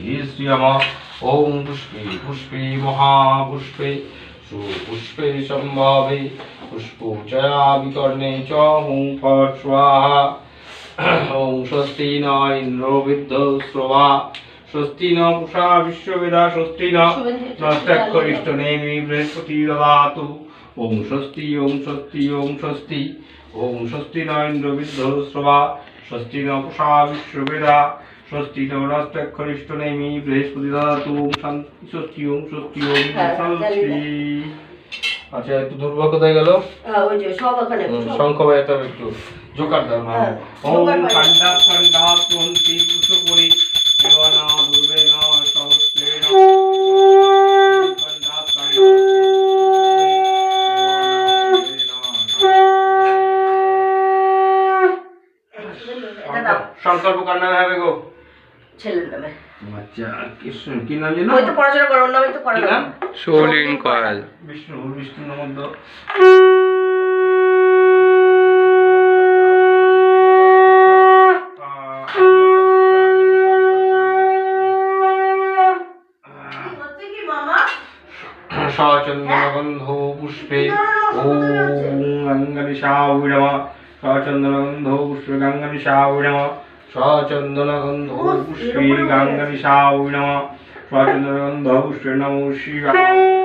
श्री नमः। ओम पुष्पे पुष्पे महापुष्पे सुपुष्पे संभावे पुष्पोचया विकर्णे च हुं फट् स्वाहा। ओम स्वस्ति न इंद्रो विद्वस्रवा स्वस्ति न पूषा विश्ववेदा स्वस्ति नक्षत्रिष्टनेमि बृहस्पति ददातु। ओम स्वस्ति ओम स्वस्ति ओम स्वस्ति ओम स्वस्ति न इंद्रो विद्वस्रवा स्वस्ति न पूषा विश्ववेदा स्वस्ति न नक्षत्रिष्टनेमि बृहस्पति ददातु। ओम शांति स्वस्ति ओम स्वस्ति ओम शांति। আচ্ছা একটু দুর্ভা কোথায় গেল? ওই যে সব ওখানে শঙ্খ বাজাতে হবে একটু জোকার দাও না। ওম কান্ডা কান্ডা তুন্তি পুষ্পরি দেবানা দুর্বেনা সহস্রেনা কান্ডা কান্ডা এটা দাও। সংকল্প কার নামে হবে গো? ছেলের নামে। আচ্ছা কৃষ্ণ কি নাম জানো? ওই তো পড়াশোনা করো ওর নামে তো করা নাম। শৌলিন কয়াল। বিষ্ণু বিষ্ণু নমঃ। सचंदनगंधो पुष्पे ओम गंगनिशाय नमः। सचंदनगंधो पुष्पे गंगनिशाय नमः। सचंदनगंधो पुष्पे गंगनिशाय नमः। सचंदनगंधो पुष्पे नमो शिवाय।